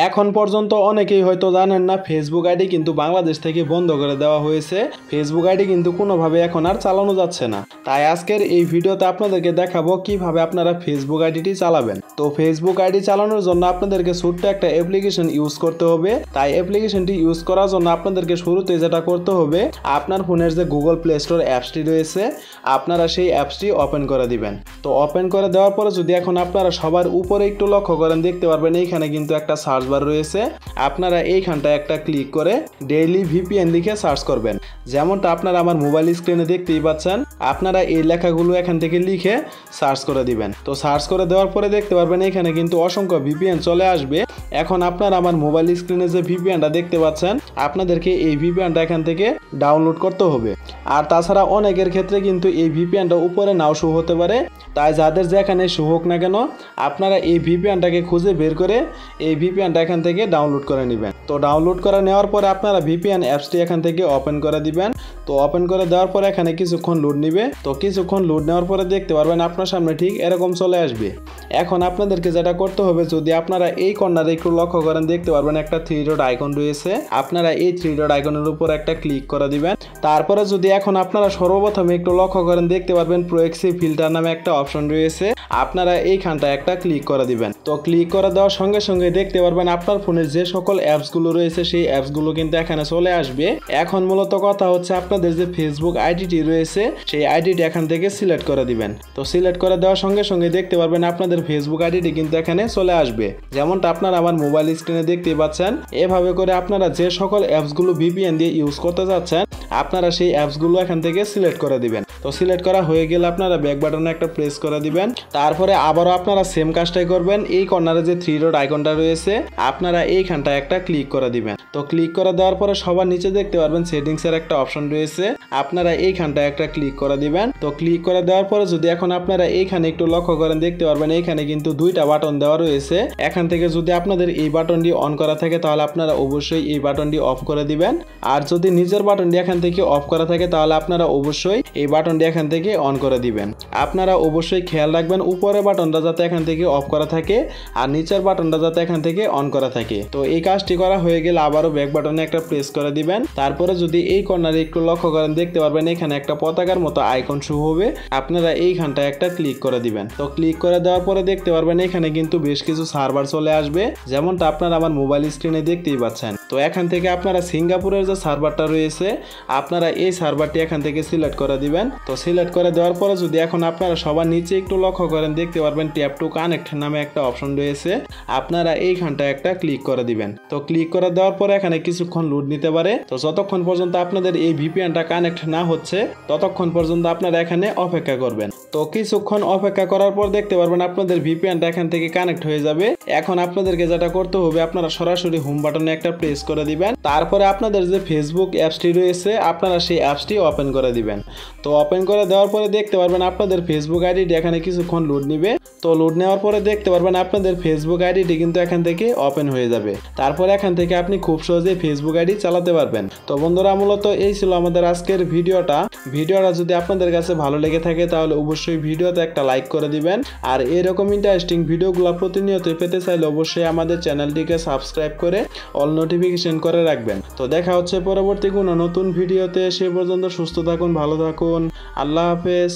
এখন পর্যন্ত অনেকেই হয়তো জানেন না ফেসবুক আইডি কিন্তু বাংলাদেশ থেকে বন্ধ করে দেওয়া হয়েছে। ফেসবুক আইডি কিন্তু কোনোভাবে এখন আর চালানো যাচ্ছে না। তাই আজকের এই ভিডিওতে আপনাদেরকে দেখাবো কিভাবে আপনারা ফেসবুক আইডিটি চালাবেন। তো ফেসবুক আইডি চালানোর জন্য আপনাদেরকে ছোট্ট একটা অ্যাপ্লিকেশন ইউজ করতে হবে। তাই অ্যাপ্লিকেশনটি ইউজ করার জন্য আপনাদেরকে শুরুতে যেটা করতে হবে, আপনার ফোনের যে গুগল প্লে স্টোর অ্যাপসটি রয়েছে আপনারা সেই অ্যাপসটি ওপেন করে দিবেন। তো ওপেন করে দেওয়ার পরে যদি এখন আপনারা সবার উপরে একটু লক্ষ্য করেন, দেখতে পারবেন এইখানে কিন্তু একটা সার্চ বার রয়েছে। আপনারা এইখানটায় একটা ক্লিক করে ডেইলি ভিপিএন লিখে সার্চ করবেন। যেমনটা আপনারা আমার মোবাইল স্ক্রিনে দেখতেই পাচ্ছেন, আপনারা এই লেখাগুলো এখান থেকে লিখে সার্চ করে দিবেন। তো সার্চ করে দেওয়ার পরে দেখতে পারবেন এখানে কিন্তু অসংখ্য ভিপিএন চলে আসবে। এখন আপনারা আমার মোবাইল স্ক্রিনে যে ভিপিএনটা দেখতে পাচ্ছেন, আপনাদেরকে এই ভিপিএনটা এখান থেকে ডাউনলোড করতে হবে। আর তাছাড়া অনেকের ক্ষেত্রে কিন্তু এই ভিপিএনটা উপরে নাও শো হতে পারে। তাই যাদের যেখানে শো হোক না কেন, আপনারা এই ভিপিএনটাকে খুঁজে বের করে এই ভিপিএনটা এখান থেকে ডাউনলোড করে নেবেন। তো ডাউনলোড করে নেওয়ার পরে আপনারা ভিপিএন অ্যাপসটি এখান থেকে ওপেন করে দিবেন। তো ওপেন করে দেওয়ার পরে এখানে কিছুক্ষণ লোড নিবে। তো কিছুক্ষণ লোড নেওয়ার পরে দেখতে পারবেন আপনার সামনে ঠিক এরকম চলে আসবে। এখন আপনাদেরকে যেটা করতে হবে, যদি আপনারা এই কর্নারে একটু লক্ষ্য করেন, দেখতে পারবেন একটা 3 ডট আইকন রয়েছে। আপনারা এই 3 ডট আইকনের উপর একটা ক্লিক করে দিবেন। তারপরে যদি এখন আপনারা সর্বপ্রথমে একটু লক্ষ্য করেন, দেখতে পারবেন প্রক্সি ফিল্টার নামে একটা অপশন রয়েছে। আপনারা এইখানটা একটা ক্লিক করে দিবেন। তো ক্লিক করে দেওয়ার সঙ্গে সঙ্গে দেখতে পারবেন আপনার ফোনের যে সকল অ্যাপসগুলো রয়েছে সেই অ্যাপসগুলো কিন্তু এখানে চলে আসবে। এখন মূলত কথা হচ্ছে, আপনাদের যে ফেসবুক আইডিটি রয়েছে সেই আইডিটি এখান থেকে সিলেক্ট করে দিবেন। তো সিলেক্ট করে দেওয়ার সঙ্গে সঙ্গে দেখতে পারবেন আপনাদের ফেসবুক আইডিটি কিন্তু এখানে চলে আসবে। যেমনটা আপনারা আমার মোবাইল স্ক্রিনে দেখতেই পাচ্ছেন। এভাবে করে আপনারা যে সকল অ্যাপসগুলো ভিপিএন দিয়ে ইউজ করতে যাচ্ছেন, আপনারা সেই অ্যাপসগুলো এখান থেকে সিলেক্ট করে দিবেন। তো সিলেক্ট করা হয়ে গেলে আপনারা ব্যাক বাটনে একটা প্রেস করে দিবেন। তারপরে আবারও আপনারা সেম কাজটাই করবেন। এই কর্নারে যে 3 ডট আইকনটা রয়েছে, আপনারা এইখানটা একটা ক্লিক করে দিবেন। তো ক্লিক করে দেওয়ার পরে সবার নিচে দেখতে পারবেন সেটিংসের একটা অপশন রয়েছে। আপনারা এইখানটা একটা ক্লিক করে দিবেন। তো ক্লিক করে দেওয়ার পরে যদি এখন আপনারা এইখানে একটু লক্ষ্য করেন, দেখতে পারবেন এইখানে কিন্তু 2টা বাটন দেওয়া রয়েছে। এখান থেকে যদি আপনাদের এই বাটনটি অন করা থাকে, তাহলে আপনারা অবশ্যই এই বাটনটি অফ করে দিবেন। আর যদি নিজের বাটনটি এখান থেকে অফ করা থাকে, তাহলে আপনারা অবশ্যই এই বাটনটি এখান থেকে অন করে দিবেন। আপনারা অবশ্যই খেয়াল রাখবেন উপরের বাটনটা যাতে এখান থেকে অফ করা থাকে আর নিচের বাটনটা যাতে এখান থেকে অন করা থাকে। তো এই কাজটি করা হয়ে গেলে আবারও ব্যাক বাটনে একটা প্রেস করে দিবেন। তারপরে যদি এই কর্নারে একটু লক্ষ্য করেন, দেখতে পারবেন এখানে একটা পতাকার মতো আইকন শো হবে। আপনারা এইখানটায় একটা ক্লিক করে দিবেন। তো ক্লিক করে দেওয়ার পরে দেখতে পারবেন এখানে কিন্তু বেশ কিছু সার্ভার চলে আসবে, যেমনটা আপনারা আমার মোবাইল স্ক্রিনে দেখতেই পাচ্ছেন। তো এখান থেকে আপনারা সিঙ্গাপুরের যে সার্ভারটা রয়েছে, আপনারা এই সার্ভারটি এখান থেকে সিলেক্ট করে দিবেন। তো সিলেক্ট করে দেওয়ার পরে যদি এখন আপনারা সবার নিচে একটু লক্ষ্য করেন, দেখতে পারবেন ট্যাপ টু কানেক্ট নামে একটা অপশন রয়েছে। আপনারা এইখানটায় একটা ক্লিক করে দিবেন। তো ক্লিক করে দেওয়ার পরে এখানে কিছুক্ষণ লোড নিতে পারে। তো যতক্ষণ পর্যন্ত আপনাদের এই ভিপিএনটা কানেক্ট না হচ্ছে, ততক্ষণ পর্যন্ত আপনারা এখানে অপেক্ষা করবেন। তো কিছুক্ষণ অপেক্ষা করার পর দেখতে পারবেন আপনাদের ভিপিএনটা এখান থেকে কানেক্ট হয়ে যাবে। এখন আপনাদেরকে যেটা করতে হবে, আপনারা সরাসরি হোম বাটনে একটা প্রেস করে দিবেন। তারপরে আপনাদের যে ফেসবুক অ্যাপসটি রয়েছে, আপনারা সেই অ্যাপসটি ওপেন করে দিবেন। তো ওপেন করে দেওয়ার পরে দেখতে পারবেন আপনাদের ফেসবুক আইডিটি এখানে কিছুক্ষণ লোড নিবে। তো লোড নেওয়ার পরে দেখতে পারবেন আপনাদের ফেসবুক আইডিটি কিন্তু এখান থেকে ওপেন হয়ে যাবে। তারপরে এখান থেকে আপনি খুব সহজেই ফেসবুক আইডি চালাতে পারবেন। তো বন্ধুরা, মূলত এই ছিল আমাদের আজকের ভিডিওটা। যদি আপনাদের কাছে ভালো লেগে থাকে, তাহলে অবশ্যই ভিডিওতে একটা লাইক করে দিবেন। আর এরকম ইন্টারেস্টিং ভিডিওগুলো প্রতিনিয়ত পেতে চাইলে অবশ্যই আমাদের চ্যানেলটিকে সাবস্ক্রাইব করে অল নোটিফিকেশন করে রাখবেন। তো দেখা হচ্ছে পরবর্তী কোনো নতুন ভিডিওতে। সে পর্যন্ত সুস্থ থাকুন, ভালো থাকুন। আল্লাহ হাফেজ।